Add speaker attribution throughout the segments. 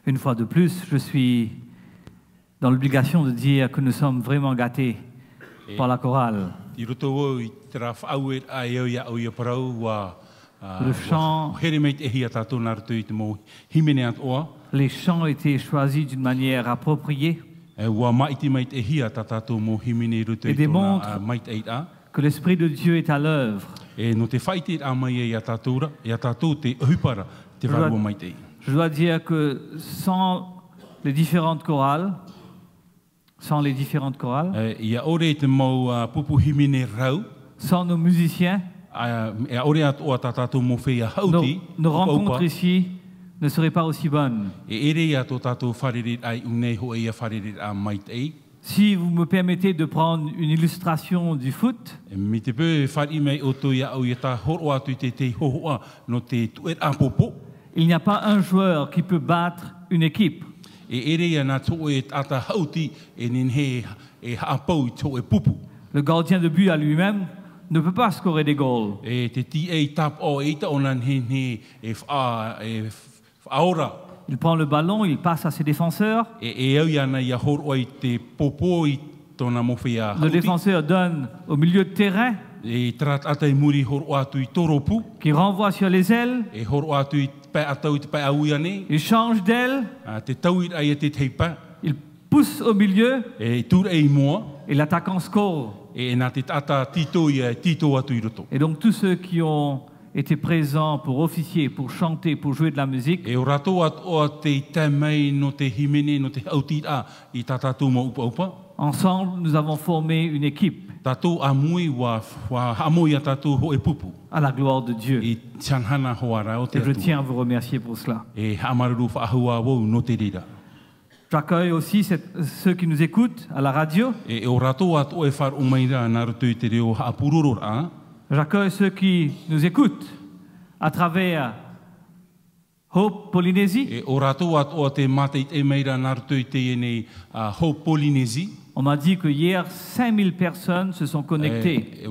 Speaker 1: Une fois de plus, je suis dans l'obligation de dire que nous sommes vraiment gâtés par la chorale. Le chant, les chants étaient choisis d'une manière appropriée et démontrent que l'Esprit de Dieu est à l'œuvre. Je dois dire que sans les différentes chorales, sans nos musiciens, nos rencontres ici ne seraient pas aussi bonnes. Si vous me permettez de prendre une illustration du foot, il n'y a pas un joueur qui peut battre une équipe. Le gardien de but à lui-même ne peut pas scorer des goals. Il prend le ballon, il passe à ses défenseurs. Le défenseur donne au milieu de terrain, qui renvoie sur les ailes. Il change d'aile. Il pousse au milieu. Et l'attaquant score. Et donc tous ceux qui ont été présents pour officier, pour chanter, pour jouer de la musique, ensemble, nous avons formé une équipe à la gloire de Dieu. Et je tiens à vous remercier pour cela. J'accueille aussi ceux qui nous écoutent à la radio. J'accueille ceux qui nous écoutent à travers Hope Polynésie. On m'a dit que hier, 5000 personnes se sont connectées.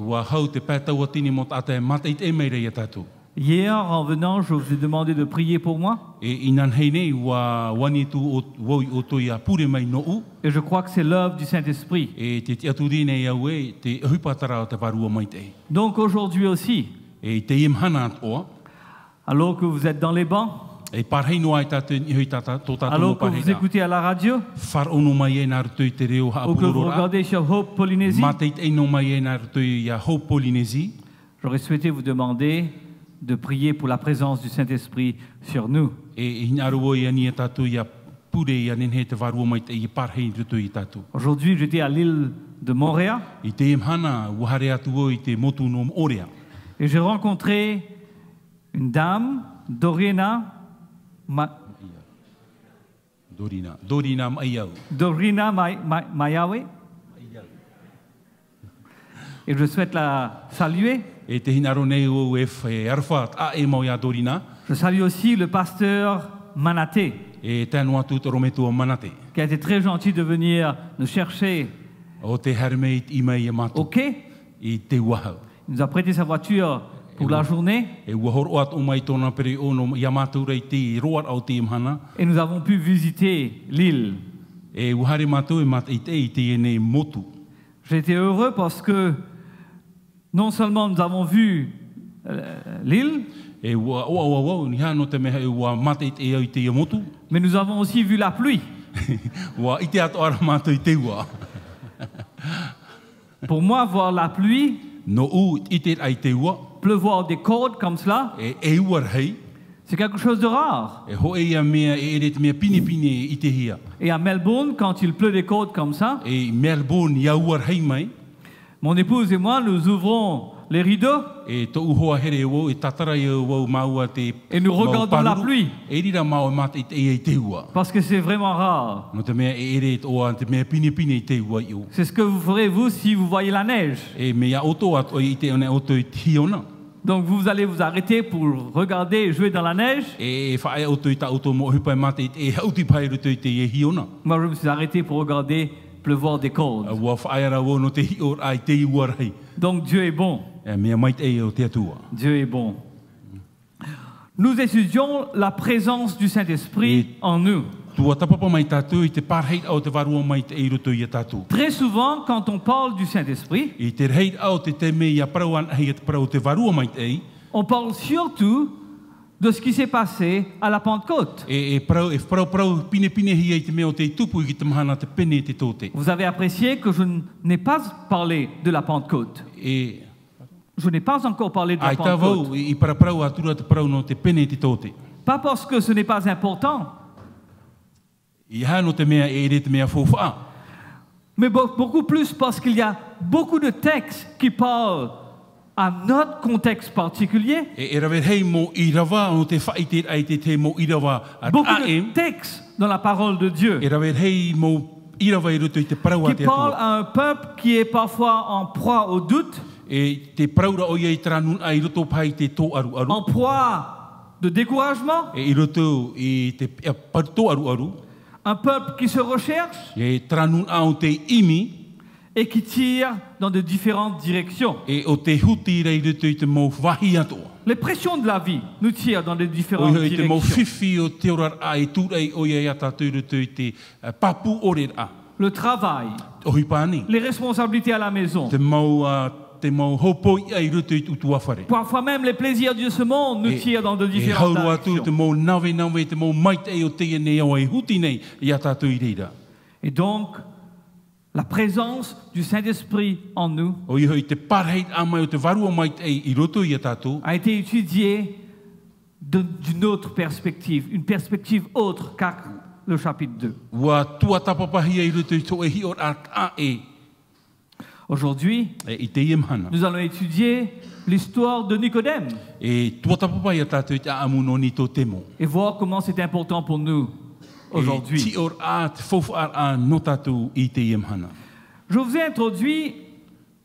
Speaker 1: Hier, en venant, je vous ai demandé de prier pour moi. Et je crois que c'est l'œuvre du Saint-Esprit. Donc aujourd'hui aussi, alors que vous êtes dans les bancs, alors que vous écoutez à la radio, ou que vous regardez sur Hope Polynésie, j'aurais souhaité vous demander de prier pour la présence du Saint-Esprit sur nous. Aujourd'hui, j'étais à l'île de Montréal et j'ai rencontré une dame, Dorina Mayawe. Et je souhaite la saluer. Je salue aussi le pasteur Manaté, qui a été très gentil de venir nous chercher au quai. Il nous a prêté sa voiture pour la journée. Et nous avons pu visiter l'île. J'ai été heureux parce que non seulement nous avons vu l'île, mais nous avons aussi vu la pluie. Pour moi, voir la pluie, pleuvoir des cordes comme cela, c'est quelque chose de rare. Et à Melbourne, quand il pleut des cordes comme ça, mon épouse et moi, nous ouvrons les rideaux et nous regardons la pluie. Parce que c'est vraiment rare. C'est ce que vous ferez, vous, si vous voyez la neige. Donc vous allez vous arrêter pour regarder et jouer dans la neige. Moi, je me suis arrêté pour regarder pleuvoir des cordes. Donc Dieu est bon. Dieu est bon. Nous étudions la présence du Saint-Esprit en nous. Très souvent, quand on parle du Saint-Esprit, on parle surtout de ce qui s'est passé à la Pentecôte. Vous avez apprécié que je n'ai pas parlé de la Pentecôte. Je n'ai pas encore parlé de la Pentecôte. Pas parce que ce n'est pas important, mais beaucoup plus parce qu'il y a beaucoup de textes qui parlent à notre contexte particulier. Beaucoup de textes dans la parole de Dieu qui parlent à un peuple qui est parfois en proie au doute, en proie de découragement, un peuple qui se recherche et qui tire dans de différentes directions. Les pressions de la vie nous tirent dans de différentes directions. Le travail, les responsabilités à la maison, parfois même les plaisirs de ce monde nous tirent dans de différentes directions. Et donc, la présence du Saint-Esprit en nous a été étudiée d'une autre perspective, une perspective autre qu'à le chapitre 2. Aujourd'hui, nous allons étudier l'histoire de Nicodème et voir comment c'est important pour nous aujourd'hui. Je vous ai introduit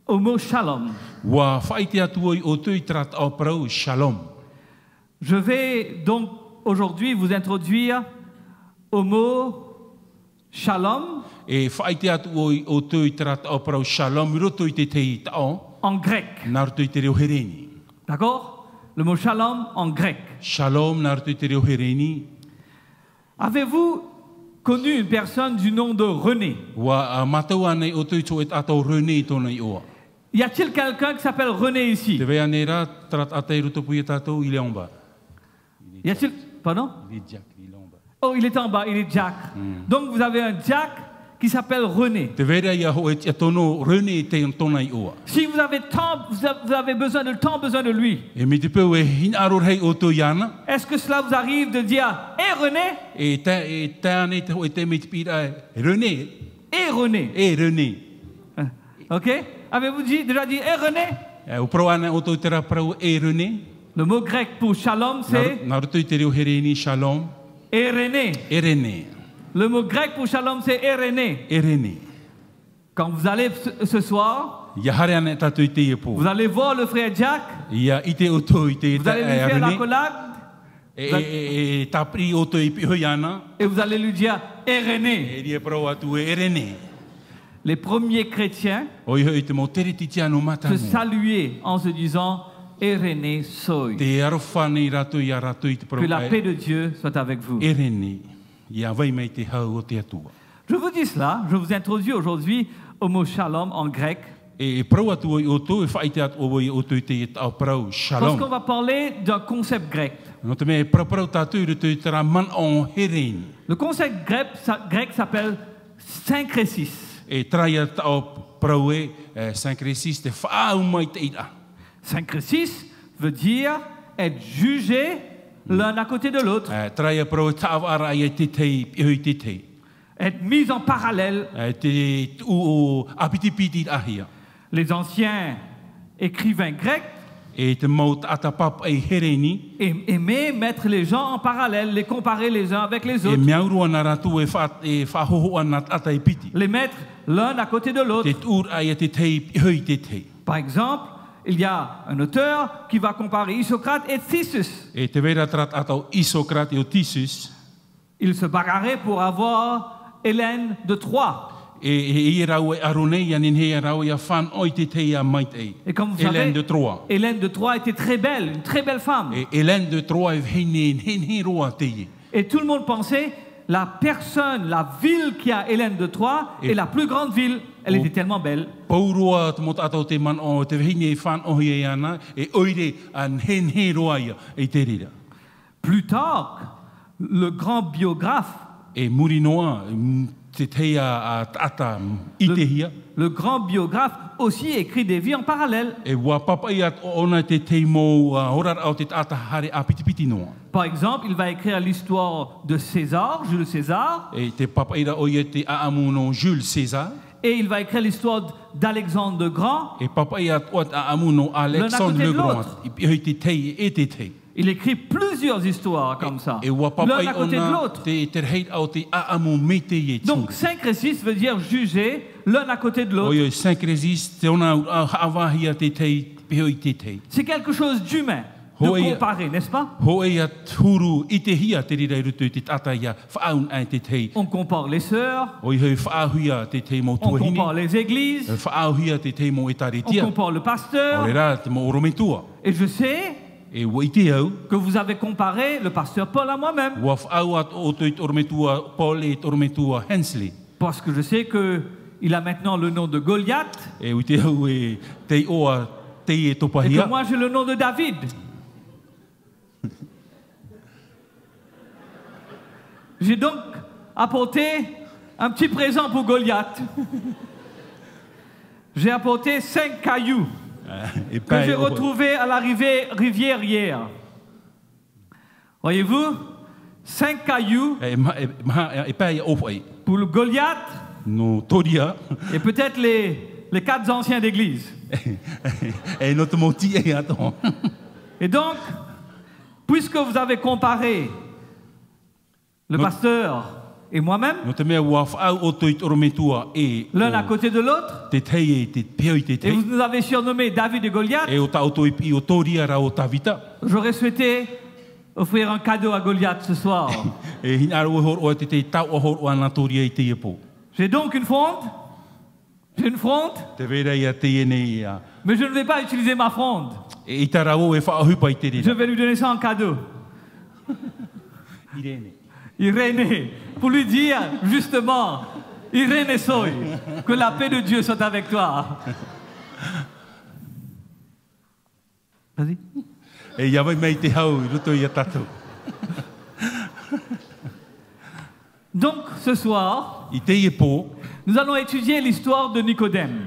Speaker 1: au mot shalom. Je vais donc aujourd'hui vous introduire au mot shalom en grec. D'accord? Le mot shalom en grec. Avez-vous connu une personne du nom de René? Y a-t-il quelqu'un qui s'appelle René ici? Y a-t-il... Pardon? Oh, il est en bas, il est Jack. Donc vous avez un Jack qui s'appelle René. Si vous avez besoin de lui, est-ce que cela vous arrive de dire « Hé René » Et René. Ok? Avez-vous déjà dit « Hé René » Le mot grec pour shalom c'est Erené. Le mot grec pour shalom, c'est Erené. Quand vous allez ce soir, vous allez voir le frère Jack, vous allez lui faire l'accolade, et vous allez lui dire Erené. Les premiers chrétiens se saluaient en se disant Erené soy. Que la paix de Dieu soit avec vous. Je vous dis cela, je vous introduis aujourd'hui au mot shalom en grec. Parce qu'on va parler d'un concept grec. Le concept grec s'appelle syncrésis. Syncrésis veut dire être jugé l'un à côté de l'autre, être mis en parallèle. Les anciens écrivains grecs aimaient mettre les gens en parallèle, les comparer les uns avec les autres, les mettre l'un à côté de l'autre. Par exemple, il y a un auteur qui va comparer Isocrate et Thisus. Ils se bagarraient pour avoir Hélène de Troie. Et comme vous savez, Hélène de Troie était très belle, une très belle femme. Et tout le monde pensait, la personne, la ville qui a Hélène de Troie est la plus grande ville. Elle était tellement belle. Plus tard, le grand biographe, le grand biographe aussi écrit des vies en parallèle. Par exemple, il va écrire l'histoire de César, Jules César. Et il va écrire l'histoire d'Alexandre le Grand. L'un à côté de l'autre. Il écrit plusieurs histoires comme ça, l'un à côté de l'autre. Donc, syncrésis veut dire juger l'un à côté de l'autre. C'est quelque chose d'humain, de comparer, n'est-ce pas? On compare les sœurs, on compare les églises, on compare le pasteur. Et je sais que vous avez comparé le pasteur Paul à moi-même. Parce que je sais qu'il a maintenant le nom de Goliath. Et que moi j'ai le nom de David. J'ai donc apporté un petit présent pour Goliath. J'ai apporté 5 cailloux que j'ai retrouvés à la rivière hier. Voyez-vous, 5 cailloux pour le Goliath et peut-être les 4 anciens d'église. Et donc, puisque vous avez comparé le pasteur et moi-même, l'un à côté de l'autre, et vous nous avez surnommé David et Goliath, j'aurais souhaité offrir un cadeau à Goliath ce soir. J'ai donc une fronde. J'ai une fronde. Mais je ne vais pas utiliser ma fronde. Je vais lui donner ça en cadeau. Irénée, pour lui dire justement, Irénée Soy, que la paix de Dieu soit avec toi. Vas-y. Donc ce soir, nous allons étudier l'histoire de Nicodème.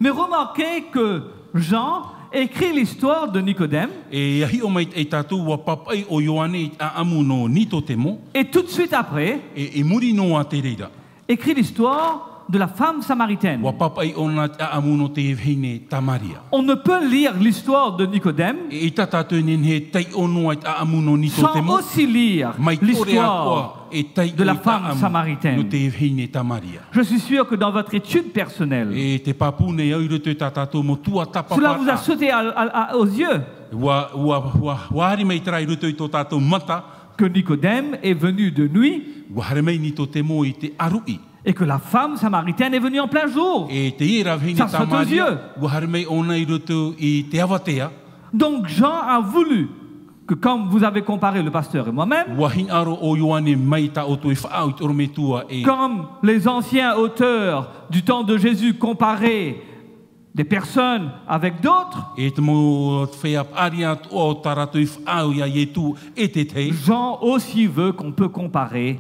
Speaker 1: Mais remarquez que Jean écrit l'histoire de Nicodème. Et tout de suite après, écrit l'histoire de la femme samaritaine. On ne peut lire l'histoire de Nicodème sans aussi lire l'histoire de la femme samaritaine. Je suis sûr que dans votre étude personnelle, cela vous a sauté aux yeux que Nicodème est venu de nuit et que la femme samaritaine est venue en plein jour. Ça saute aux yeux. Donc Jean a voulu que, comme vous avez comparé le pasteur et moi-même, comme les anciens auteurs du temps de Jésus comparaient des personnes avec d'autres, Jean aussi veut qu'on peut comparer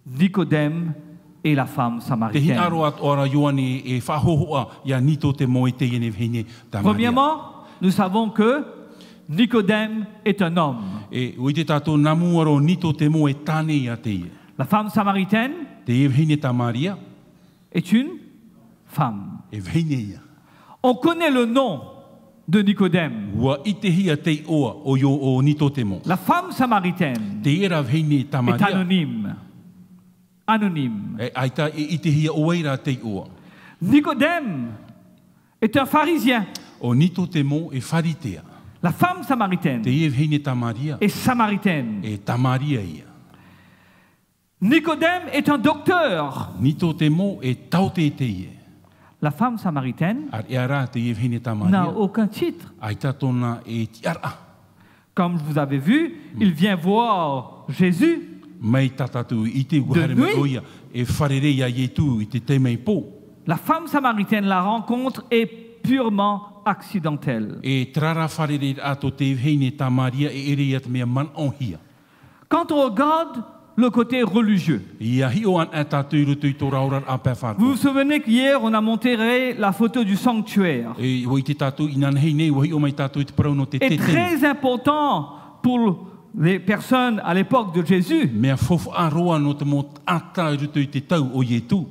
Speaker 1: Nicodème et la femme samaritaine. Premièrement, nous savons que Nicodème est un homme. La femme samaritaine est une femme. On connaît le nom de Nicodème. La femme samaritaine est anonyme. Nicodème est un pharisien. La femme samaritaine est samaritaine. Nicodème est un docteur. La femme samaritaine n'a aucun titre. Comme vous avez vu, il vient voir Jésus de nuit. La femme samaritaine la rencontre est purement accidentelle. Quand on regarde le côté religieux, vous vous souvenez qu'hier on a montré la photo du sanctuaire. Et très important pour les personnes à l'époque de Jésus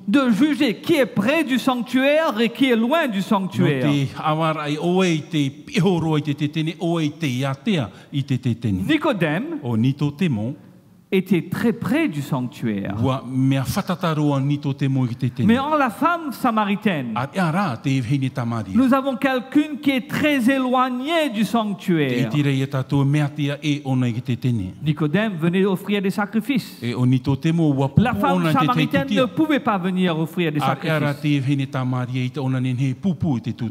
Speaker 1: de juger qui est près du sanctuaire et qui est loin du sanctuaire. Nicodème était très près du sanctuaire. Mais en la femme samaritaine, nous avons quelqu'un qui est très éloigné du sanctuaire. Nicodème venait offrir des sacrifices. La femme samaritaine ne pouvait pas venir offrir des sacrifices.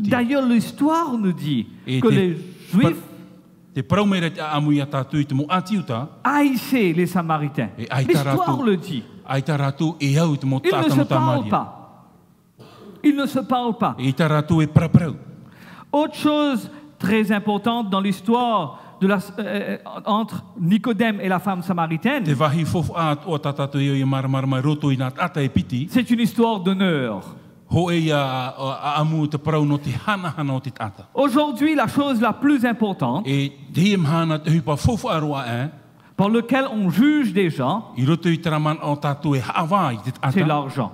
Speaker 1: D'ailleurs, l'histoire nous dit que les Juifs haïssaient les Samaritains. L'histoire le dit. Ils ne se parlent pas. Ils ne se parlent pas. Autre chose très importante dans l'histoire entre Nicodème et la femme samaritaine, c'est une histoire d'honneur. Aujourd'hui, la chose la plus importante par laquelle on juge des gens, c'est l'argent.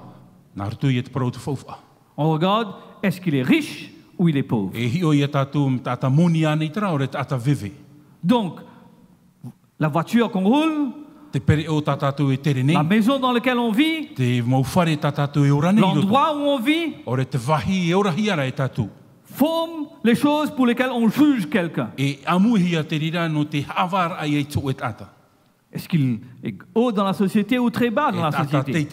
Speaker 1: On regarde, est-ce qu'il est riche ou il est pauvre. Donc, la voiture qu'on roule, la maison dans laquelle on vit, l'endroit où on vit, forment les choses pour lesquelles on juge quelqu'un. Est-ce qu'il est haut dans la société ou très bas dans la société?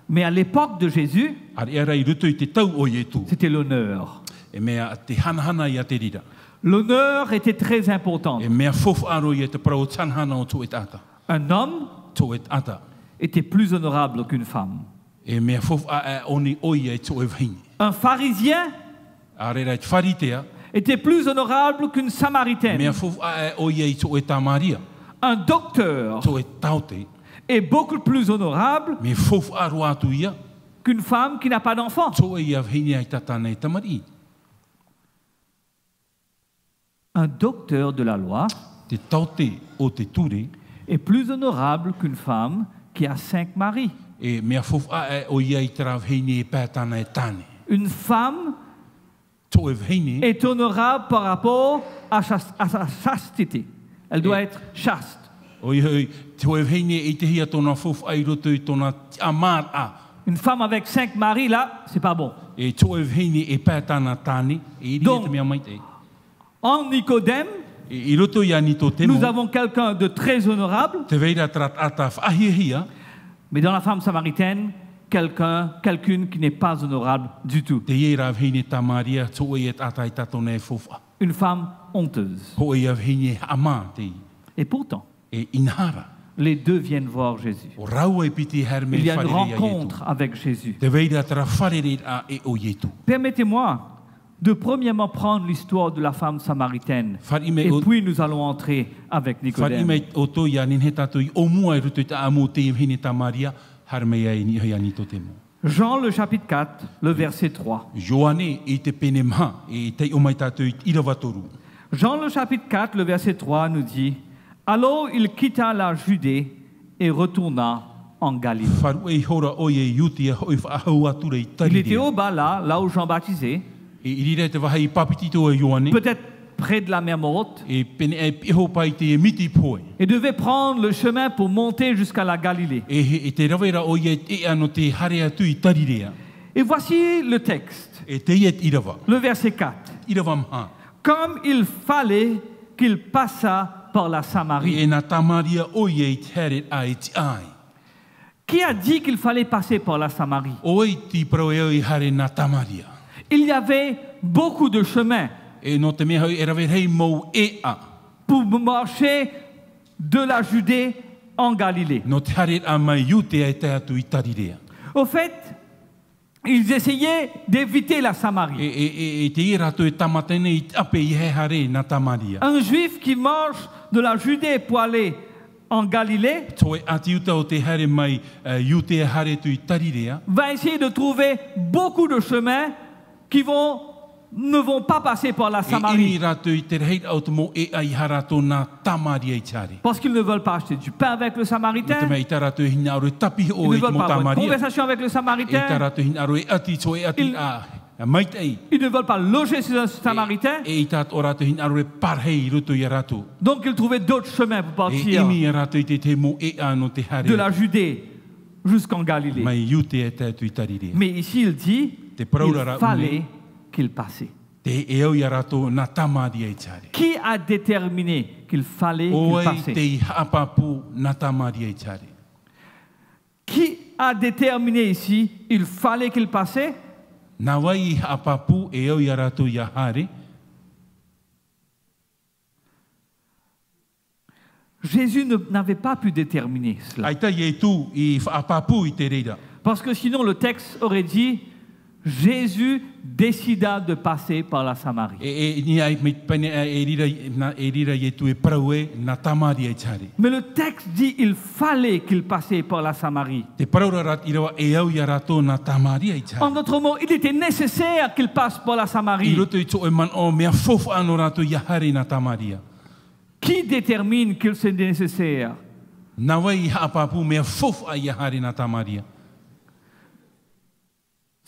Speaker 1: Mais à l'époque de Jésus, c'était l'honneur. L'honneur était très important. Un homme était plus honorable qu'une femme. Un pharisien était plus honorable qu'une samaritaine. Un docteur est beaucoup plus honorable qu'une femme qui n'a pas d'enfant. Un docteur de la loi est plus honorable qu'une femme qui a 5 maris. Une femme est honorable par rapport à sa chasteté. Elle doit être chaste. Une femme avec 5 maris, là, c'est pas bon. Donc, en Nicodème, nous avons quelqu'un de très honorable, mais dans la femme samaritaine, quelqu'une qui n'est pas honorable du tout. Une femme honteuse. Et pourtant, les deux viennent voir Jésus. Il y a une rencontre avec Jésus. Permettez-moi de premièrement prendre l'histoire de la femme samaritaine et puis nous allons entrer avec Nicodème. Jean le chapitre 4, le verset 3. Jean le chapitre 4, le verset 3 nous dit: alors il quitta la Judée et retourna en Galilée. Il était au bas là où Jean baptisait. Peut-être près de la mer Morte. Et devait prendre le chemin pour monter jusqu'à la Galilée. Et voici le texte. Le verset 4. Comme il fallait qu'il passât par la Samarie. Qui a dit qu'il fallait passer par la Samarie? Il y avait beaucoup de chemins pour marcher de la Judée en Galilée. Au fait, ils essayaient d'éviter la Samarie. Un juif qui marche de la Judée pour aller en Galilée va essayer de trouver beaucoup de chemins qui ne vont pas passer par la Samarie. Parce qu'ils ne veulent pas acheter du pain avec le Samaritain. Ils ne veulent pas avoir une conversation avec le Samaritain. Ils ne veulent pas loger chez un Samaritain. Donc ils trouvaient d'autres chemins pour partir de la Judée jusqu'en Galilée. Mais ici il dit qu'il fallait qu'il passait. Qui a déterminé qu'il fallait qu'il passait? Qui a déterminé ici qu'il fallait qu'il passait? Jésus n'avait pas pu déterminer cela. Parce que sinon le texte aurait dit Jésus décida de passer par la Samarie. Mais le texte dit il fallait qu'il passe par la Samarie. En d'autres mots, il était nécessaire qu'il passe par la Samarie. Qui détermine que c'est nécessaire?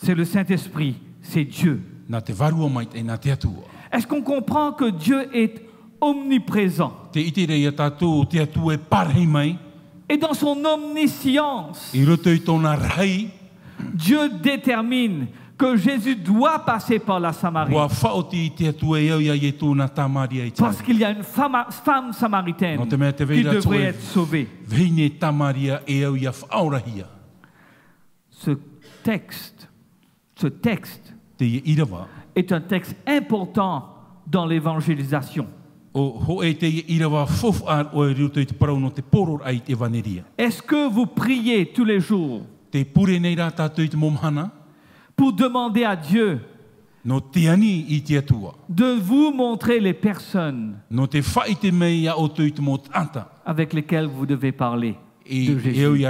Speaker 1: C'est le Saint-Esprit, c'est Dieu. Est-ce qu'on comprend que Dieu est omniprésent? Et dans son omniscience, Dieu détermine que Jésus doit passer par la Samarie. Parce qu'il y a une femme samaritaine qui devrait être sauvée. Ce texte est un texte important dans l'évangélisation. Est-ce que vous priez tous les jours pour demander à Dieu de vous montrer les personnes avec lesquelles vous devez parler de Jésus?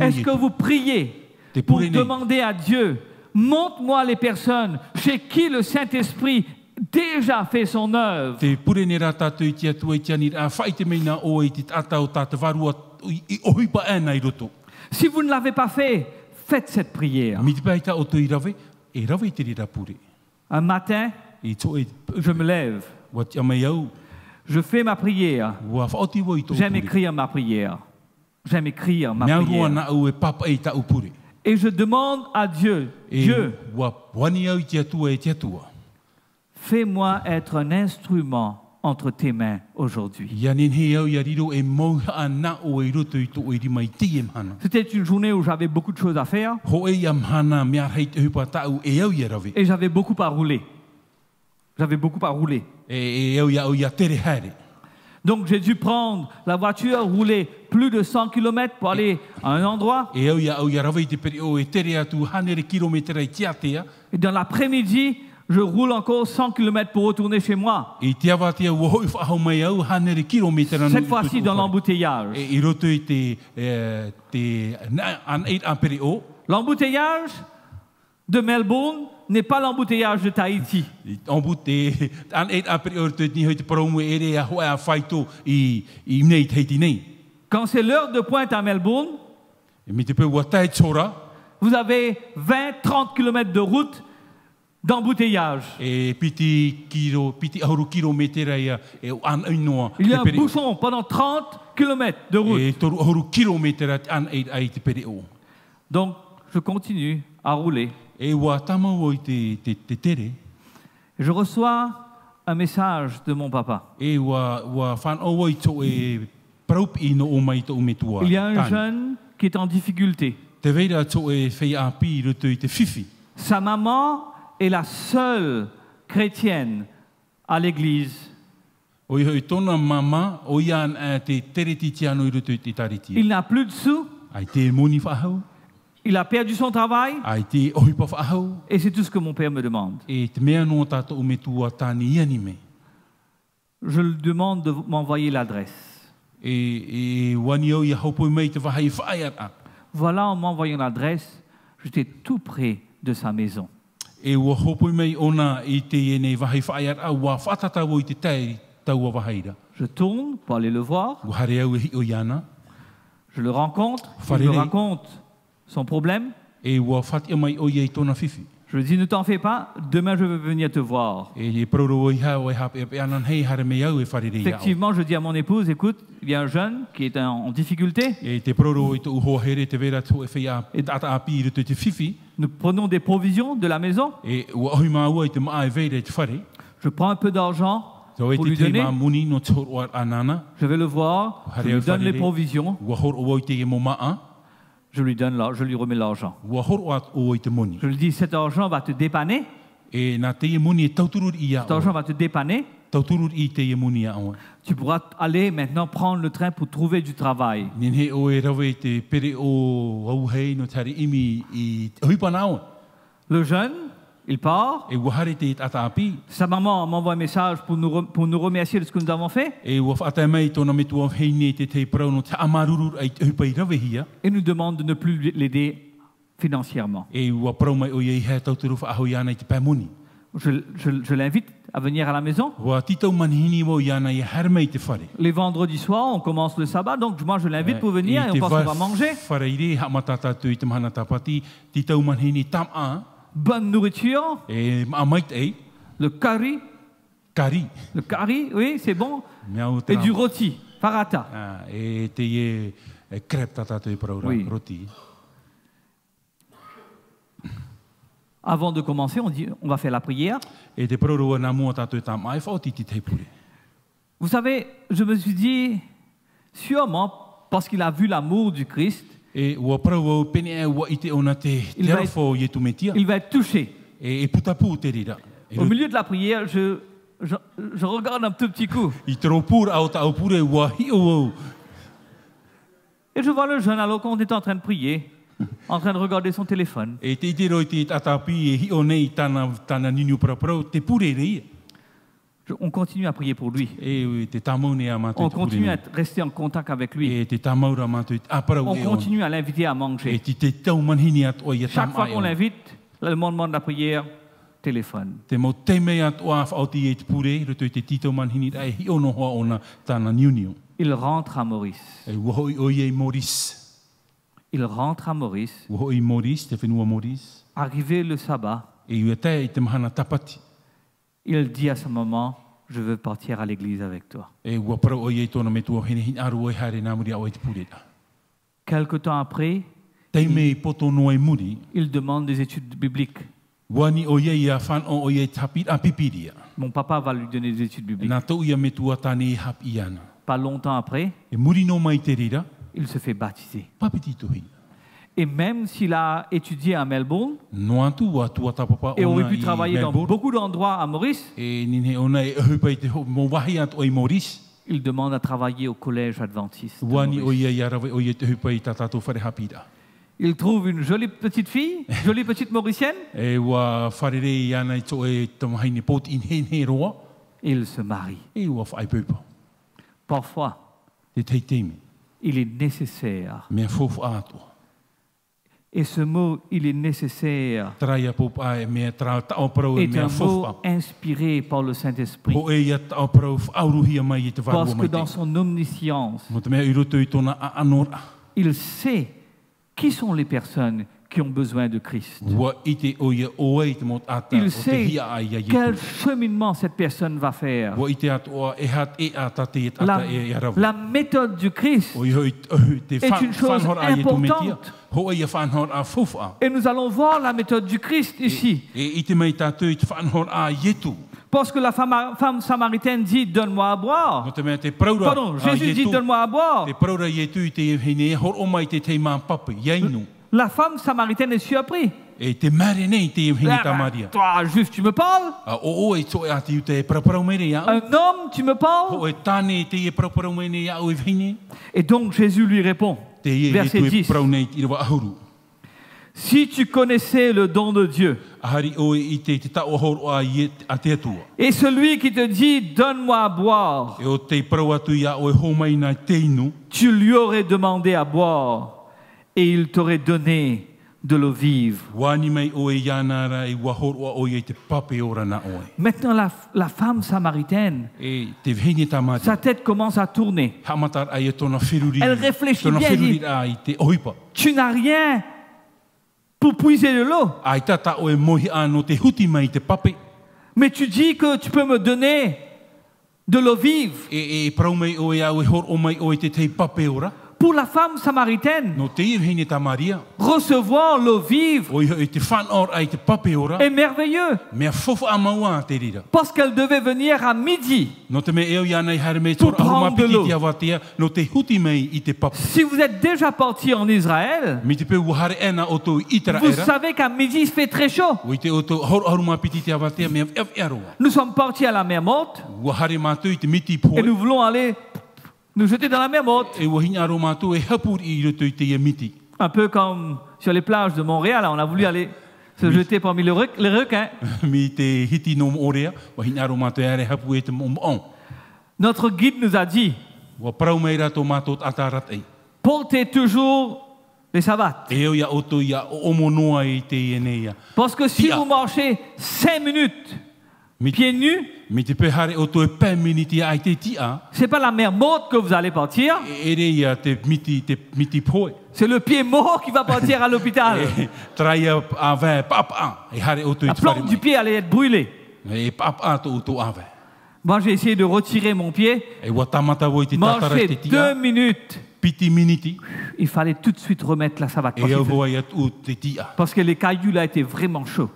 Speaker 1: Est-ce que vous priez pour demander à Dieu, montre-moi les personnes chez qui le Saint-Esprit déjà fait son œuvre? Si vous ne l'avez pas fait, faites cette prière. Un matin, je me lève. Je fais ma prière. J'aime écrire ma prière. Et je demande à Dieu, Dieu, fais-moi être un instrument entre tes mains aujourd'hui. C'était une journée où j'avais beaucoup de choses à faire. Et j'avais beaucoup à rouler. Donc j'ai dû prendre la voiture, rouler plus de 100 km pour aller à un endroit. Et dans l'après-midi, je roule encore 100 km pour retourner chez moi. Cette fois-ci dans l'embouteillage. L'embouteillage de Melbourne n'est pas l'embouteillage de Tahiti. Quand c'est l'heure de pointe à Melbourne, vous avez 20-30 km de route d'embouteillage. Il y a un bouchon pendant 30 km de route. Donc, je continue à rouler. Je reçois un message de mon papa. Il y a un jeune qui est en difficulté. Sa maman est la seule chrétienne à l'église. Il n'a plus de sous. Il a perdu son travail. Et c'est tout ce que mon père me demande. Je lui demande de m'envoyer l'adresse. Voilà, en m'envoyant l'adresse, j'étais tout près de sa maison. Je tourne pour aller le voir. Je le rencontre. Je lui raconte son problème. Je lui dis, ne t'en fais pas, demain je vais venir te voir. Effectivement, je dis à mon épouse, écoute, il y a un jeune qui est en difficulté. Nous prenons des provisions de la maison. Je prends un peu d'argent pour lui donner. Je vais le voir, je lui donne les provisions. Je lui remets l'argent. Je lui dis, cet argent va te dépanner. Cet argent va te dépanner. Tu pourras aller maintenant prendre le train pour trouver du travail. Le jeune, il part. Sa maman m'envoie un message pour nous remercier de ce que nous avons fait. Et nous demande de ne plus l'aider financièrement. Je l'invite à venir à la maison. Les vendredis soirs, on commence le sabbat, donc moi je l'invite pour venir et on pense qu'on va manger. Bonne nourriture. Le curry. Le curry, oui, c'est bon. Et du rôti, paratha. Oui. Avant de commencer, on dit on va faire la prière. Vous savez, je me suis dit, sûrement parce qu'il a vu l'amour du Christ, il va être touché. Au milieu de la prière, je regarde un tout petit coup. Et je vois le jeune alors qu'on est en train de prier, en train de regarder son téléphone. On continue à prier pour lui. On continue à rester en contact avec lui. On continue à l'inviter à manger. Chaque fois qu'on l'invite, le moment de la prière, téléphone. Il rentre à Maurice. Il rentre à Maurice. Arrivé le sabbat, il dit à sa maman, je veux partir à l'église avec toi. Quelque temps après, il demande des études bibliques. Mon papa va lui donner des études bibliques. Pas longtemps après, il se fait baptiser. Et même s'il a étudié à Melbourne et aurait pu travailler dans beaucoup d'endroits à Maurice, il demande à travailler au collège adventiste. Il trouve une jolie petite fille, jolie petite Mauricienne. Et il se marie. Parfois, il est nécessaire. Et ce mot, il est nécessaire, est un mot inspiré par le Saint-Esprit. Parce que dans son omniscience, il sait qui sont les personnes qui ont besoin de Christ. Il sait quel cheminement cette personne va faire. La méthode du Christ est une chose importante. Et nous allons voir la méthode du Christ ici. Parce que la femme samaritaine dit donne-moi à boire. Pardon, Jésus dit donne-moi à boire. La femme samaritaine est surprise. Toi, juste, tu me parles? Un homme, tu me parles? Et donc Jésus lui répond, verset 10. Si tu connaissais le don de Dieu, et celui qui te dit donne-moi à boire, tu lui aurais demandé à boire et il t'aurait donné de l'eau vive. Maintenant, la femme samaritaine, sa tête commence à tourner. Elle réfléchit bien, elle dit, tu n'as rien pour puiser de l'eau. Mais tu dis que tu peux me donner de l'eau vive. Pour la femme samaritaine, recevoir l'eau vive est merveilleux. Parce qu'elle devait venir à midi pour prendre de l'eau. Si vous êtes déjà parti en Israël, vous savez qu'à midi il fait très chaud. Nous sommes partis à la mer Morte et nous voulons aller nous jeter dans la mer Morte. Un peu comme sur les plages de Montréal, on a voulu aller se jeter parmi les requins. Notre guide nous a dit, portez toujours les savates. Parce que si vous marchez 5 minutes pieds nus, c'est pas la mer Morte que vous allez partir. C'est le pied mort qui va partir à l'hôpital. La plante du pied allait être brûlée. Moi, j'ai essayé de retirer mon pied. Marcher 2 minutes. Il fallait tout de suite remettre la savate. Parce que les cailloux là étaient vraiment chauds.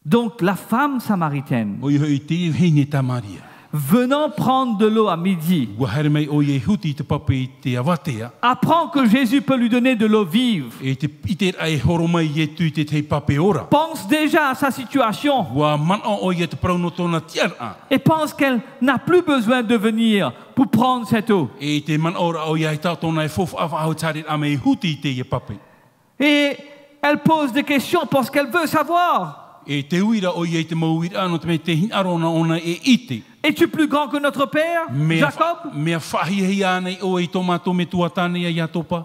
Speaker 1: Donc la femme samaritaine, venant prendre de l'eau à midi, apprend que Jésus peut lui donner de l'eau vive. Pense déjà à sa situation et pense qu'elle n'a plus besoin de venir pour prendre cette eau. Et elle pose des questions parce qu'elle veut savoir. Es-tu plus grand que notre père, Jacob?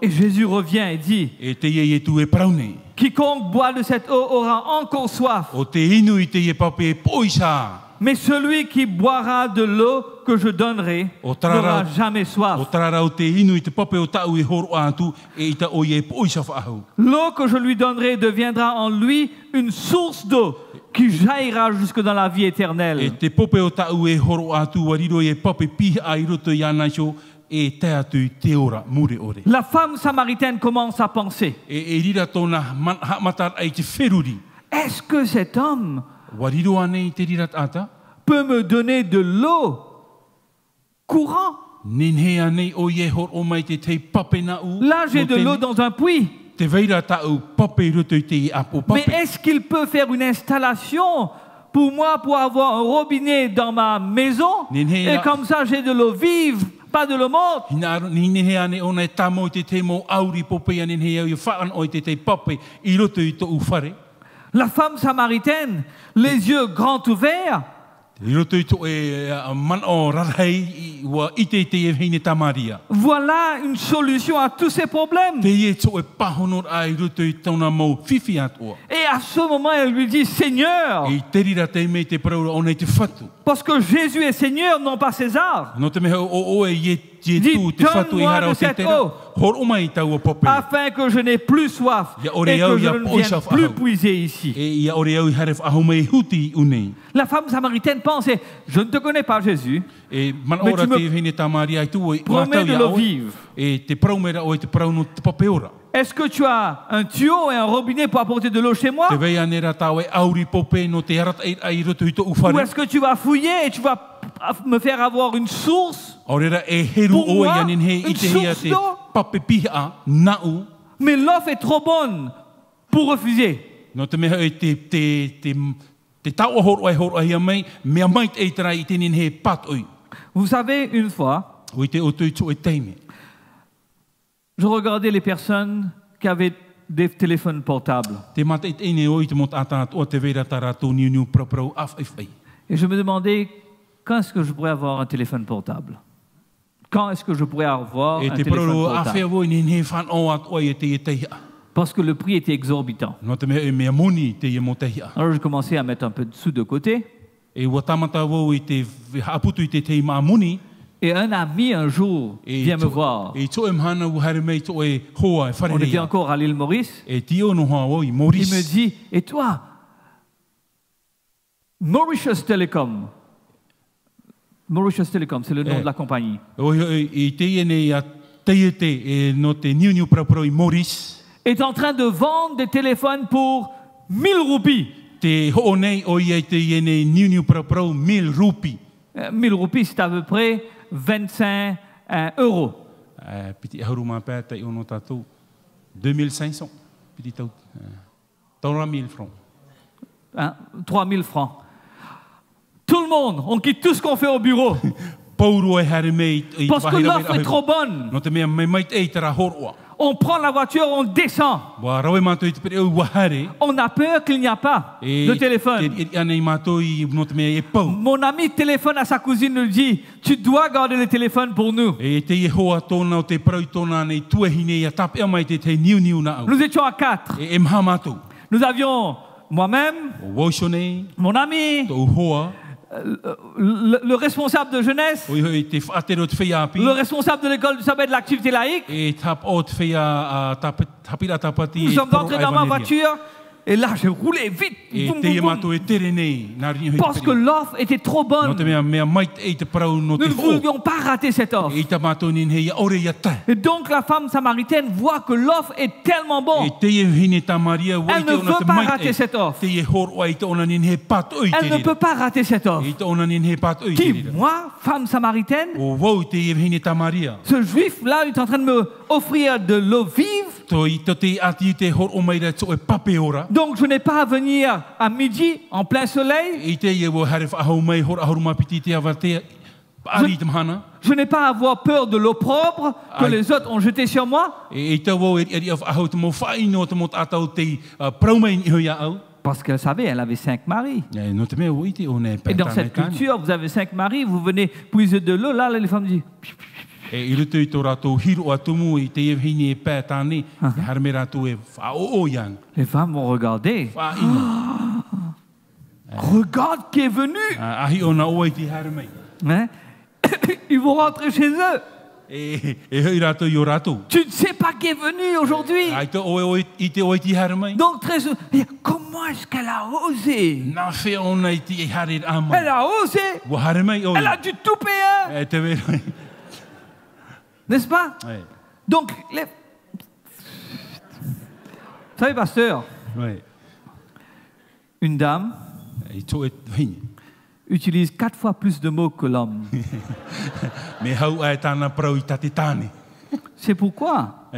Speaker 1: Et Jésus revient et dit, quiconque boit de cette eau aura encore soif. Mais celui qui boira de l'eau que je donnerai n'aura jamais soif. L'eau que je lui donnerai deviendra en lui une source d'eau qui jaillira jusque dans la vie éternelle. La femme samaritaine commence à penser, est-ce que cet homme peut me donner de l'eau courant? Là, j'ai de l'eau dans un puits. Mais est-ce qu'il peut faire une installation pour moi pour avoir un robinet dans ma maison? Et comme ça, j'ai de l'eau vive, pas de l'eau morte. La femme samaritaine, les yeux grands ouverts, voilà une solution à tous ces problèmes. Et à ce moment, elle lui dit Seigneur. Parce que Jésus est Seigneur, non pas César. Dit, donne-moi de cette eau, afin que je n'ai plus soif et que je ne vienne plus puiser ici. La femme samaritaine pensait, je ne te connais pas Jésus, mais tu me promets de l'eau vive. est-ce que tu as un tuyau et un robinet pour apporter de l'eau chez moi? Ou est-ce que tu vas fouiller et tu vas me faire avoir une source pour moi, une source d'eau? Mais l'offre est trop bonne pour refuser. Vous savez, une fois, je regardais les personnes qui avaient des téléphones portables. Et je me demandais, quand est-ce que je pourrais avoir un téléphone portable? Quand est-ce que je pourrais avoir un téléphone portable? Parce que le prix était exorbitant. Alors je commençais à mettre un peu de sous de côté. Et un ami un jour vient me voir. On était encore à l'île Maurice. Il me dit, et toi, Mauritius Telecom. Mauritius Telecom, c'est le nom de la compagnie. Est en train de vendre des téléphones pour 1000 roupies. 1000 roupies, c'est à peu près 25 euros.
Speaker 2: 3000 francs.
Speaker 1: 3000 francs. Tout le monde, on quitte tout ce qu'on fait au bureau. Parce que l'offre est trop bonne. On prend la voiture, on descend. On a peur qu'il n'y a pas de téléphone. Mon ami téléphone à sa cousine, lui dit, tu dois garder le téléphone pour nous. Nous étions à 4. Nous avions moi-même, mon ami, le responsable de jeunesse, le responsable de l'école du sabbat de l'activité laïque. Nous sommes entrés dans ma voiture et là j'ai roulé vite. Parce que l'offre était trop bonne. Nous ne voulions pas rater cette offre. Et donc la femme samaritaine voit que l'offre est tellement bonne. Elle ne veut pas rater cette offre. Elle ne peut pas rater cette offre. Qui, moi, femme samaritaine, ce juif-là est en train de me offrir de l'eau vive. Donc je n'ai pas à venir à midi en plein soleil. Je n'ai pas à avoir peur de l'eau propre que les autres ont jetée sur moi. Parce qu'elle savait, elle avait 5 maris. Et dans cette culture, vous avez 5 maris, vous venez puiser de l'eau, là les femmes disent... Les femmes vont regarder. Regarde qui est venu. Hein? Ils vont rentrer chez eux. Tu ne sais pas qui est venu aujourd'hui. Donc très comment est-ce qu'elle a osé? Elle a osé. Elle a dû tout payer. N'est-ce pas? Oui. Donc, vous savez, pasteur, oui. Une dame utilise 4 fois plus de mots que l'homme. C'est pourquoi,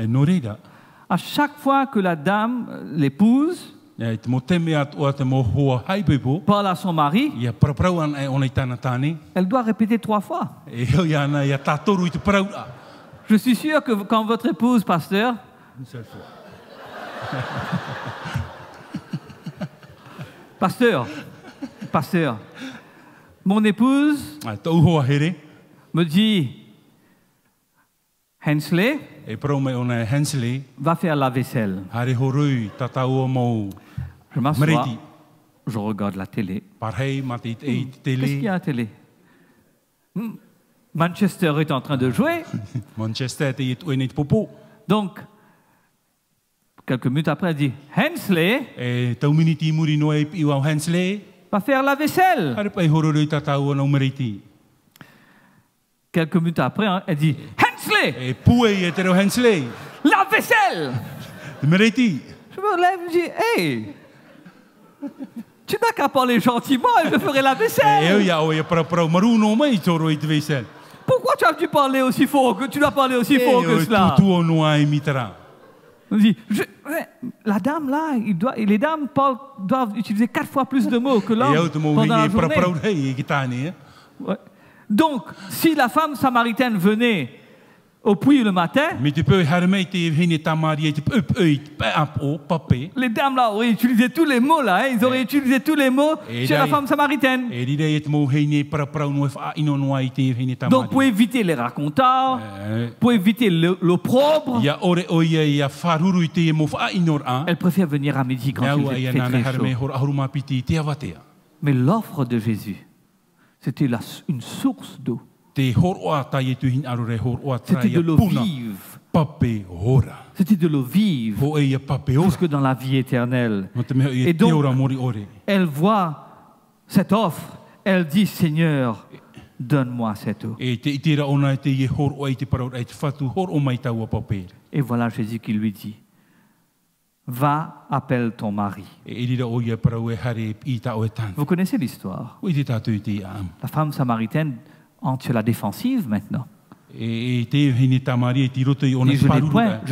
Speaker 1: à chaque fois que la dame, l'épouse, parle à son mari, elle doit répéter 3 fois. Je suis sûr que quand votre épouse, pasteur, une seule fois. Pasteur, mon épouse me dit, Hensley va faire la vaisselle. Je m'assois, je regarde la télé. Qu'est-ce qu'il y a à la télé? Manchester est en train de jouer. Donc, quelques minutes après, elle dit, Hensley va faire la vaisselle. Quelques minutes après, elle dit, Hensley, la vaisselle. Je me lève et je dis, hey, tu n'as qu'à parler gentiment et je ferai la vaisselle. Pourquoi tu as dû parler aussi fort que tu dois parler aussi fort que cela? On dit, la dame là, les dames doivent utiliser 4 fois plus de mots que l'homme pendant la journée. Ouais. Donc, si la femme samaritaine venait au puits le matin, les dames là auraient utilisé tous les mots là, hein, ils auraient utilisé tous les mots chez la femme samaritaine. Donc pour éviter les racontars, pour éviter l'opprobre, elle préfère venir à midi quand il fait très chaud. Mais l'offre de Jésus, c'était une source d'eau. C'était de l'eau vive. C'était de l'eau vive jusque dans la vie éternelle. Et donc, elle voit cette offre. Elle dit, Seigneur, donne-moi cette eau. Et voilà Jésus qui lui dit, va, appelle ton mari. Vous connaissez l'histoire. La femme samaritaine entre sur la défensive maintenant. Et je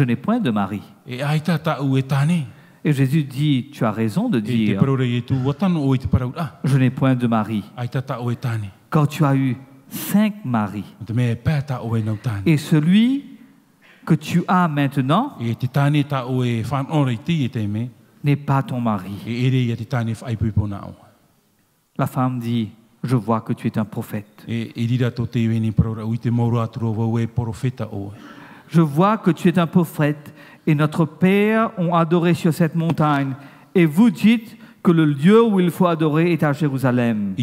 Speaker 1: n'ai point de mari. Et Jésus dit, tu as raison de dire, je n'ai point de mari. Quand tu as eu 5 maris. Et celui que tu as maintenant n'est pas ton mari. La femme dit, je vois que tu es un prophète. Je vois que tu es un prophète et notre père ont adoré sur cette montagne. Et vous dites que le lieu où il faut adorer est à Jérusalem.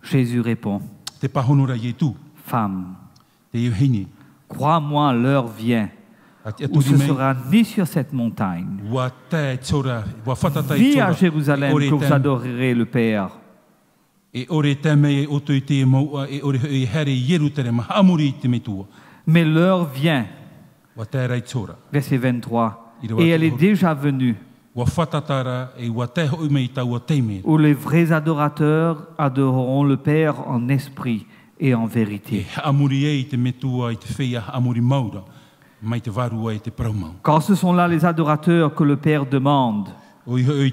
Speaker 1: Jésus répond, femme, crois-moi, l'heure vient où ce sera ni sur cette montagne, ni à Jérusalem que vous adorerez le Père. Mais l'heure vient, verset 23, et elle est déjà venue, où les vrais adorateurs adoreront le Père en esprit et en vérité. Car ce sont là les adorateurs que le Père demande. Dieu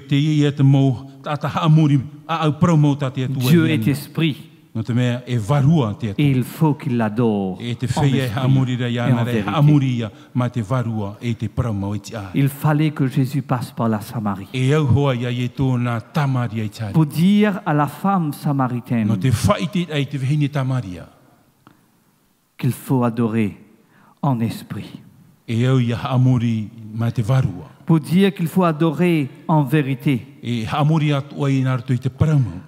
Speaker 1: est esprit. Et il faut qu'il l'adore en esprit et en vérité. Il fallait que Jésus passe par la Samarie pour dire à la femme samaritaine qu'il faut adorer en esprit. Pour dire qu'il faut adorer en vérité.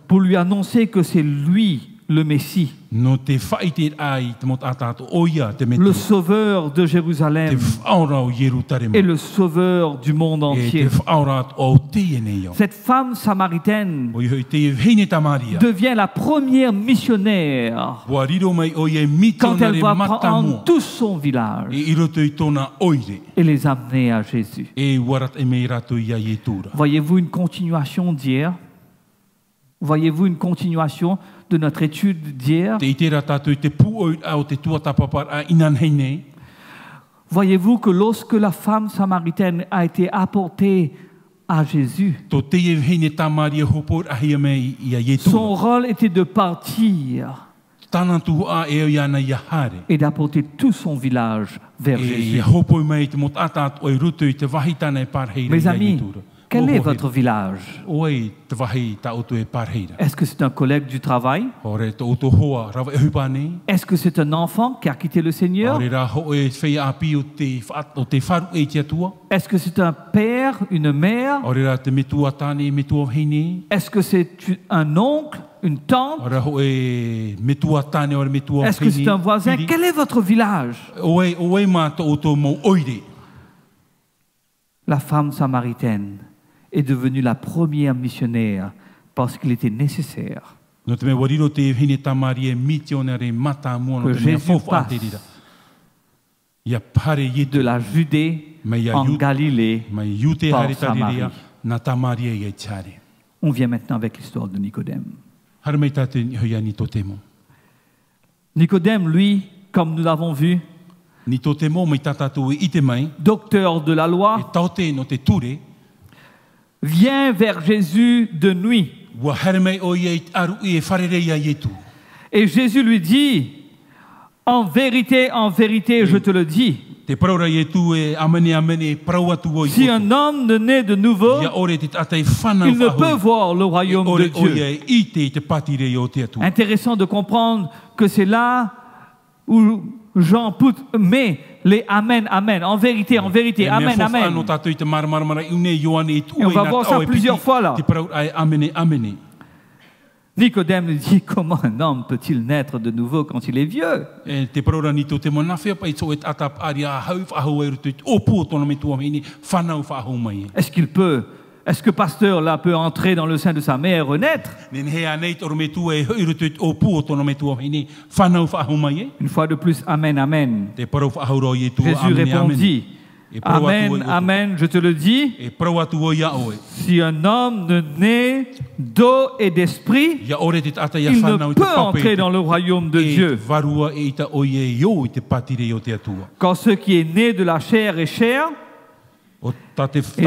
Speaker 1: Pour lui annoncer que c'est lui le Messie, le sauveur de Jérusalem et le sauveur du monde entier. Cette femme samaritaine devient la première missionnaire quand elle va prendre tout son village et les amener à Jésus. Voyez-vous une continuation d'hier? Voyez-vous une continuation de notre étude d'hier? Voyez-vous que lorsque la femme samaritaine a été apportée à Jésus, son rôle était de partir et d'apporter tout son village vers Jésus. Mes amis, quel est votre village? Est-ce que c'est un collègue du travail? Est-ce que c'est un enfant qui a quitté le Seigneur? Est-ce que c'est un père, une mère? Est-ce que c'est un oncle, une tante? Est-ce que c'est un voisin? Quel est votre village? La femme samaritaine est devenu la première missionnaire parce qu'il était nécessaire que Jésus passe de la Judée en Galilée par Samarie. On vient maintenant avec l'histoire de Nicodème. Nicodème, lui, comme nous l'avons vu, docteur de la loi, vient vers Jésus de nuit. Et Jésus lui dit, en vérité, je te le dis, si un homme ne naît de nouveau, il ne peut voir le royaume de Dieu. Intéressant de comprendre que c'est là où Jean met les amen, amen, en vérité, amen, amen. Et on va voir ça plusieurs fois là. Nicodème lui dit, comment un homme peut-il naître de nouveau quand il est vieux? Est-ce qu'il peut? Est-ce que pasteur là peut entrer dans le sein de sa mère et renaître? Une fois de plus, amen, amen. Jésus répondit, amen, amen, je te le dis, si un homme ne naît d'eau et d'esprit, il ne peut entrer dans le royaume de Dieu. Quand ce qui est né de la chair est chair, et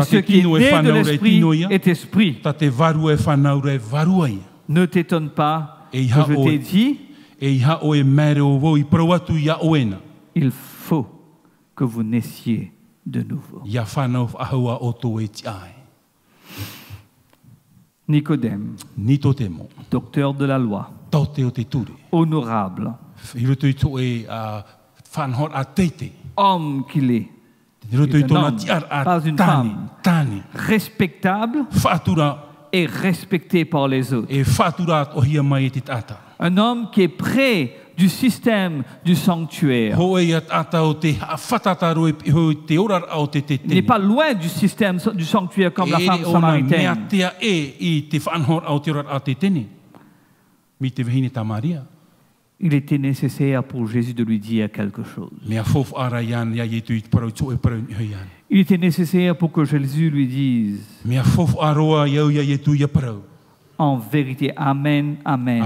Speaker 1: ce qui est né de l'esprit est esprit. Ne t'étonne pas que je t'ai dit, il faut que vous naissiez de nouveau. Nicodème, docteur de la loi, honorable, homme qu'il est, pas une femme, respectable et respecté par les autres. Un homme qui est près du système du sanctuaire. Il n'est pas loin du système du sanctuaire comme la femme samaritaine. Il était nécessaire pour Jésus de lui dire quelque chose. Il était nécessaire pour que Jésus lui dise, en vérité, amen, amen.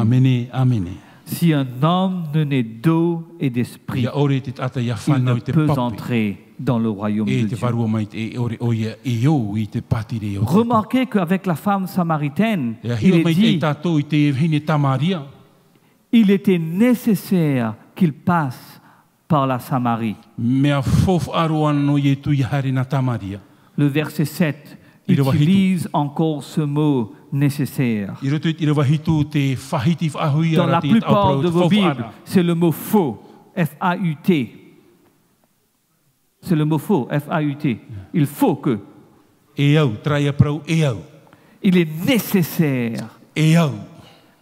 Speaker 1: Si un homme ne naît d'eau et d'esprit, il ne peut entrer dans le royaume de Dieu. Remarquez qu'avec la femme samaritaine, il est dit, il était nécessaire qu'il passe par la Samarie. Le verset 7 utilise encore ce mot nécessaire. Dans la plupart de vos Bibles, c'est le mot faux, F-A-U-T. C'est le mot faux, F-A-U-T. Il faut que. Il est nécessaire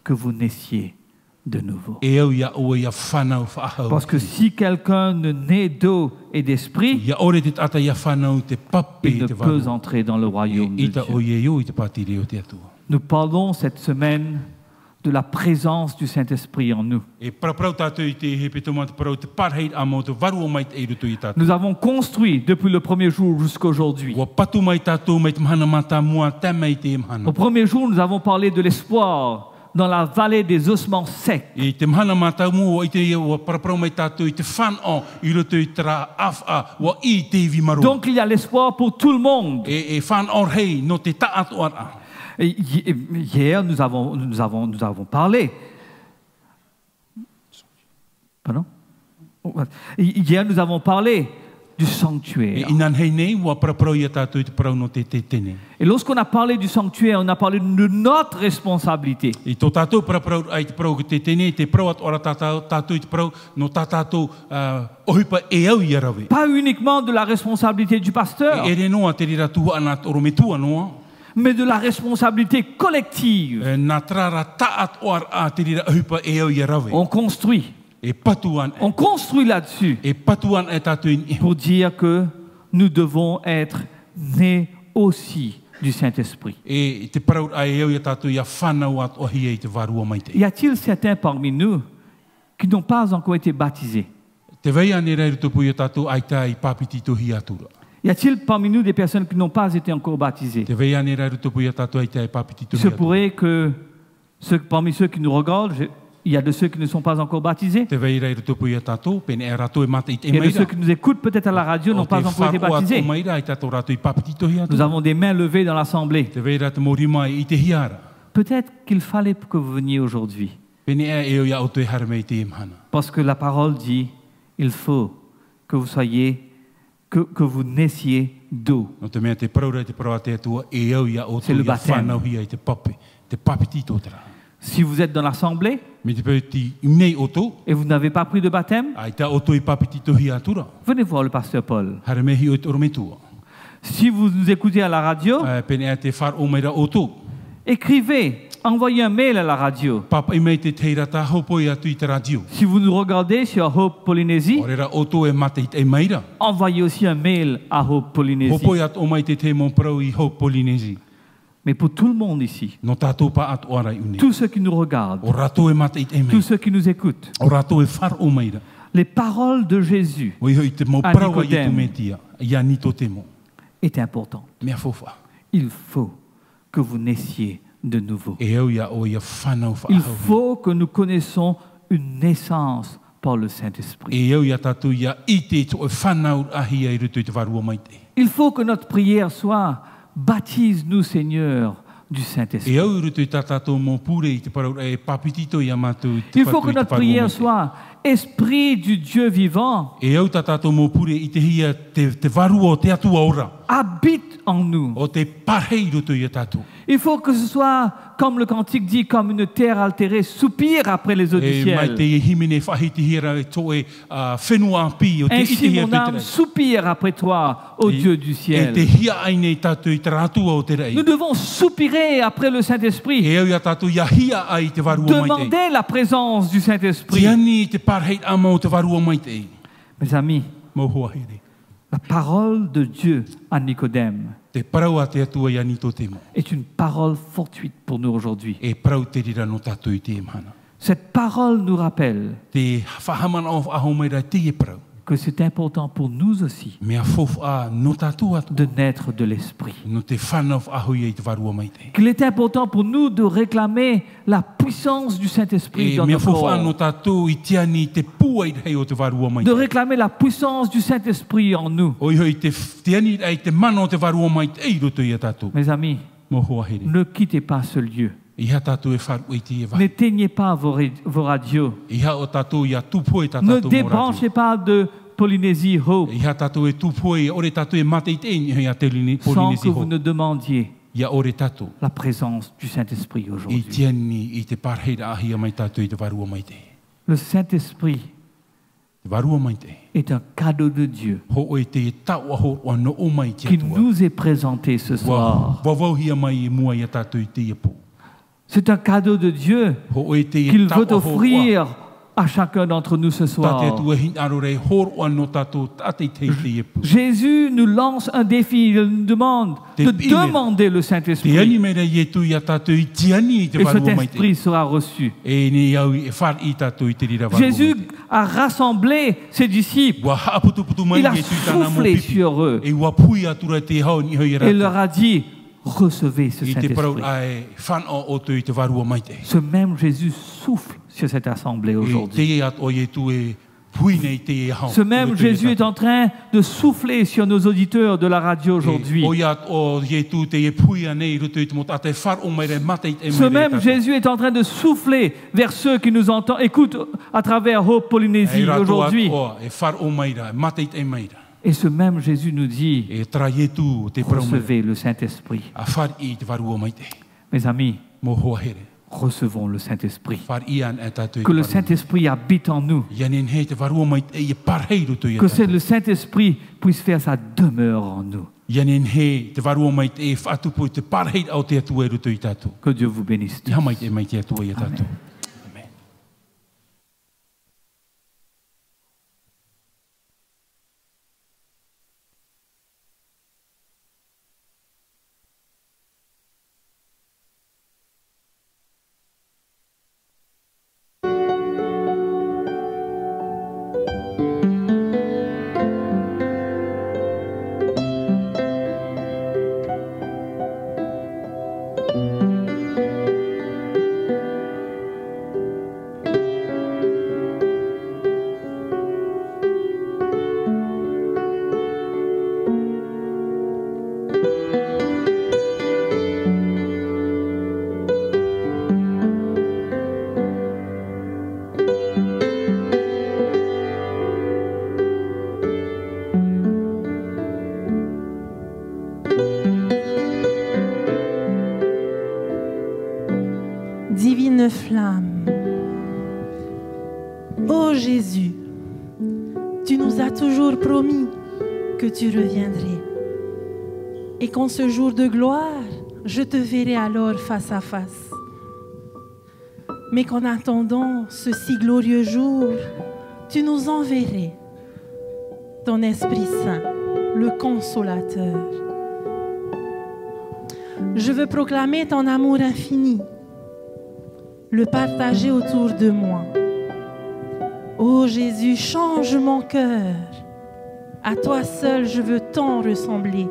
Speaker 1: que vous naissiez de nouveau. Parce que si quelqu'un ne naît d'eau et d'esprit, il ne peut entrer dans le royaume de Dieu. Nous parlons cette semaine de la présence du Saint-Esprit en nous. Nous avons construit depuis le premier jour jusqu'à aujourd'hui. Au premier jour, nous avons parlé de l'espoir dans la vallée des ossements secs. Donc il y a l'espoir pour tout le monde. Hier, nous avons parlé. Pardon? Hier, nous avons parlé du sanctuaire. Et lorsqu'on a parlé du sanctuaire, on a parlé de notre responsabilité. Pas uniquement de la responsabilité du pasteur, mais de la responsabilité collective. On construit. On construit là-dessus pour dire que nous devons être nés aussi du Saint-Esprit? Y a-t-il certains parmi nous qui n'ont pas encore été baptisés? Y a-t-il parmi nous des personnes qui n'ont pas été encore baptisées? Il se pourrait que parmi ceux qui nous regardent, il y a de ceux qui ne sont pas encore baptisés. Et de ceux qui nous écoutent peut-être à la radio n'ont pas encore été baptisés. Nous avons des mains levées dans l'assemblée. Peut-être qu'il fallait que vous veniez aujourd'hui. Parce que la parole dit, il faut que vous soyez, que vous naissiez d'eau. C'est le baptême. Si vous êtes dans l'assemblée et vous n'avez pas pris de baptême, venez voir le pasteur Paul. Si vous nous écoutez à la radio, écrivez, envoyez un mail à la radio. Si vous nous regardez sur Hope Polynésie, envoyez aussi un mail à Hope Polynésie. Mais pour tout le monde ici, tous ceux qui nous regardent, tous ceux qui nous écoutent, les paroles de Jésus à Nicodème est important. Il faut que vous naissiez de nouveau. Il faut que nous connaissions une naissance par le Saint-Esprit. Il faut que notre prière soit baptise-nous, Seigneur, du Saint-Esprit. Il faut que notre prière soit Esprit du Dieu vivant, habite en nous. Il faut que ce soit, comme le cantique dit, comme une terre altérée soupire après les eaux du ciel. Ainsi mon âme soupire après toi, ô Dieu du ciel. Nous devons soupirer après le Saint-Esprit. Demander la présence du Saint-Esprit. Mes amis, la parole de Dieu à Nicodème est une parole fortuite pour nous aujourd'hui. Cette parole nous rappelle que c'est important pour nous aussi de naître de l'Esprit. Qu'il est important pour nous de réclamer la puissance du Saint-Esprit dans nos corps. De réclamer la puissance du Saint-Esprit en nous. Mes amis, ne quittez pas ce lieu. N'éteignez pas vos radios. Ne débranchez pas de Polynésie Hope sans que vous ne demandiez la présence du Saint-Esprit aujourd'hui. Le Saint-Esprit est un cadeau de Dieu qui nous est présenté ce soir. C'est un cadeau de Dieu qu'il veut offrir à chacun d'entre nous ce soir. Jésus nous lance un défi, il nous demande de demander le Saint-Esprit. Et cet esprit sera reçu. Jésus a rassemblé ses disciples. Il a soufflé sur eux. Et leur a dit, recevez ce Saint-Esprit. Ce même Jésus souffle sur cette assemblée aujourd'hui. Ce même Jésus est en train de souffler sur nos auditeurs de la radio aujourd'hui. Ce même Jésus est en train de souffler vers ceux qui nous entendent, écoutent à travers Hope Polynésie aujourd'hui. Et ce même Jésus nous dit, recevez le Saint-Esprit. Mes amis, recevons le Saint-Esprit. Que le Saint-Esprit habite en nous. Que le Saint-Esprit puisse faire sa demeure en nous. Que Dieu vous bénisse tous. Amen.
Speaker 2: Divine flamme, ô Jésus, tu nous as toujours promis que tu reviendrais et qu'en ce jour de gloire, je te verrai alors face à face. Mais qu'en attendant ce si glorieux jour, tu nous enverrais ton Esprit Saint, le Consolateur. Je veux proclamer ton amour infini, le partager autour de moi. Ô Jésus, change mon cœur. À toi seul, je veux tant ressembler.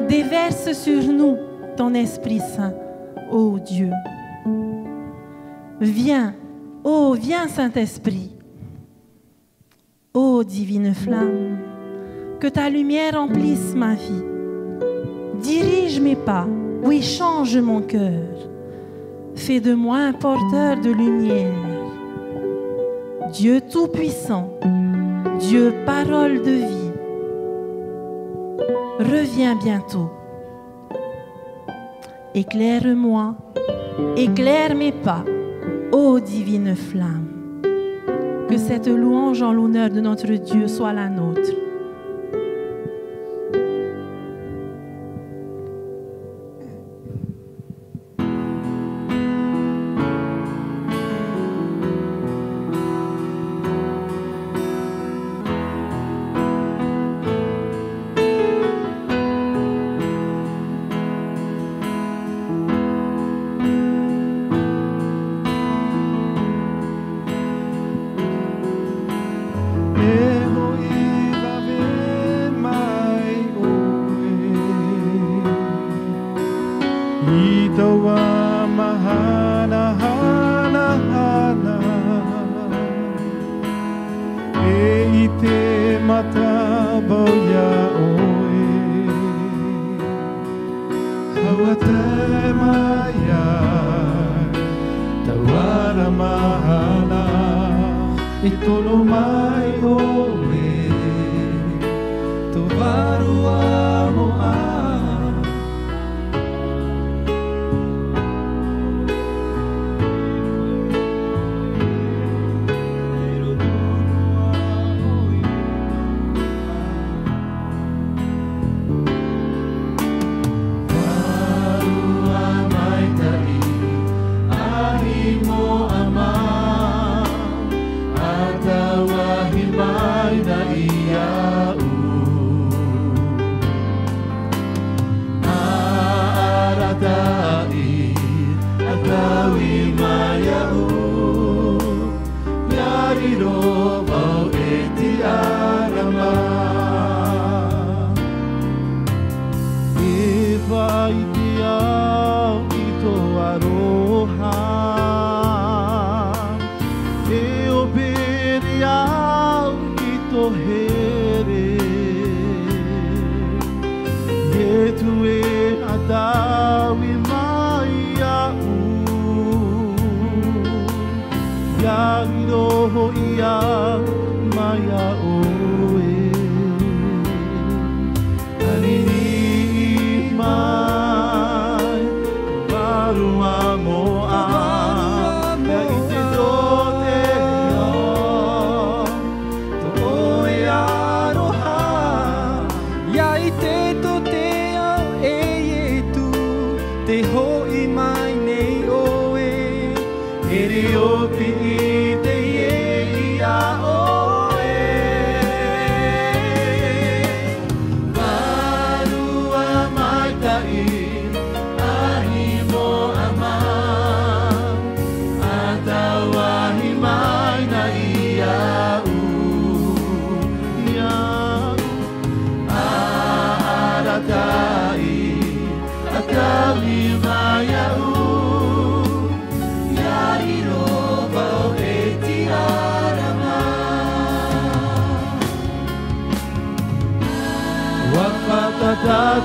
Speaker 2: Déverse sur nous ton Esprit Saint, ô Dieu. Viens, ô viens Saint-Esprit. Ô divine flamme, que ta lumière remplisse ma vie. Dirige mes pas, oui, change mon cœur. Fais de moi un porteur de lumière. Dieu Tout-Puissant, Dieu Parole de vie, reviens bientôt. Éclaire-moi, éclaire mes pas, ô divine flamme. Que cette louange en l'honneur de notre Dieu soit la nôtre.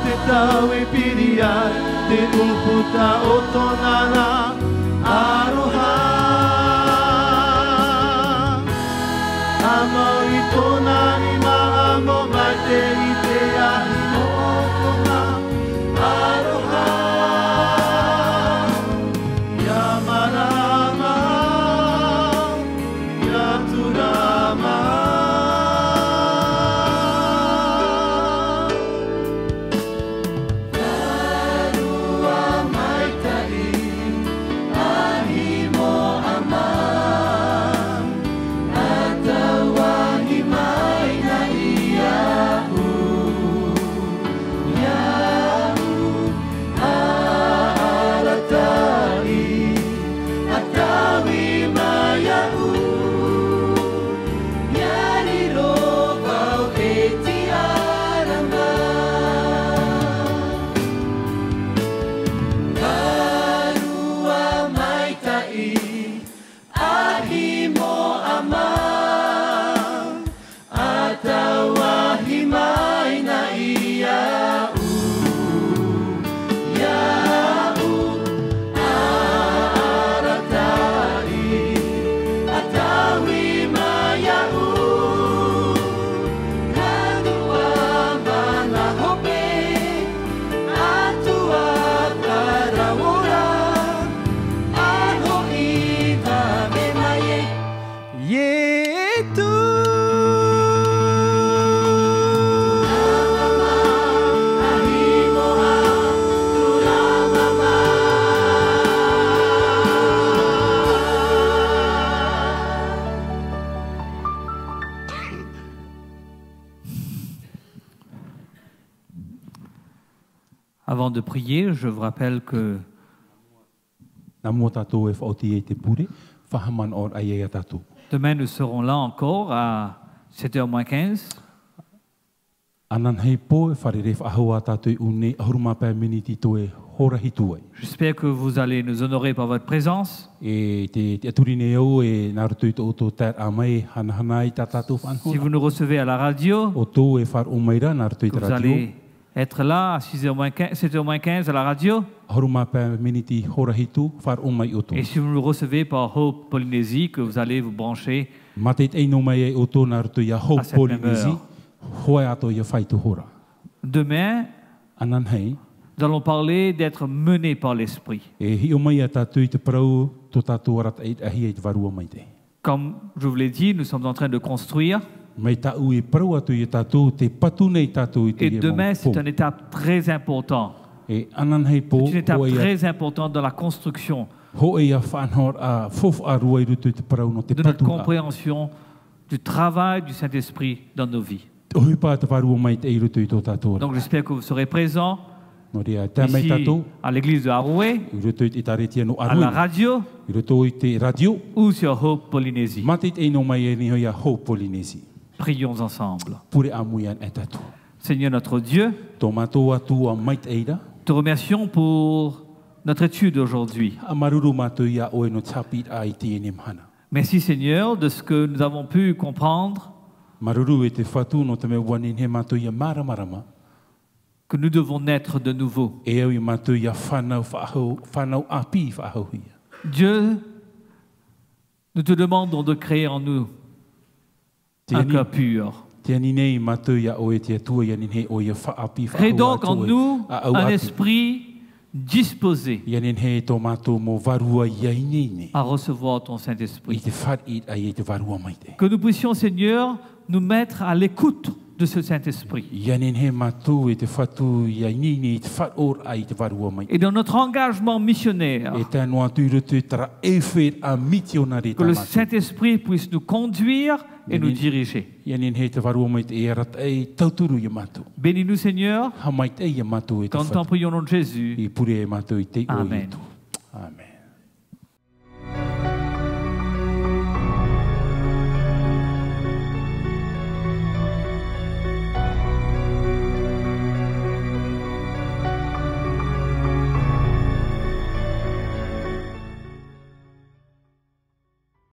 Speaker 3: Te tau e piriai, te uputa o tonana aroha. Amau I tona I maamo mai te I te ahi o tona aroha. Ia mai
Speaker 1: Avant de prier, je vous rappelle que demain nous serons là encore à 7h moins 15. J'espère que vous allez nous honorer par votre présence. Si vous nous recevez à la radio, que vous allez être là à 7h moins 15 à la radio. Et si vous nous recevez par Hope Polynésie, que vous allez vous brancher à cette même heure. Demain, nous allons parler d'être menés par l'Esprit. Comme je vous l'ai dit, nous sommes en train de construire. Et demain, c'est une étape très importante. C'est une étape très importante dans la construction de notre compréhension du travail du Saint-Esprit dans nos vies. Donc j'espère que vous serez présents ici à l'église de Haroué, à la radio ou sur Hope Polynésie. Prions ensemble. Seigneur notre Dieu, te remercions pour notre étude aujourd'hui. Merci Seigneur de ce que nous avons pu comprendre, que nous devons naître de nouveau. Dieu, nous te demandons de créer en nous un cœur pur. Crée donc en nous un esprit disposé à recevoir ton Saint-Esprit. Que nous puissions, Seigneur, nous mettre à l'écoute de ce Saint-Esprit. Et dans notre engagement missionnaire, que le Saint-Esprit puisse nous conduire et nous diriger. Bénis-nous, Seigneur, quand nous t'en prions au nom de Jésus. Amen. Amen.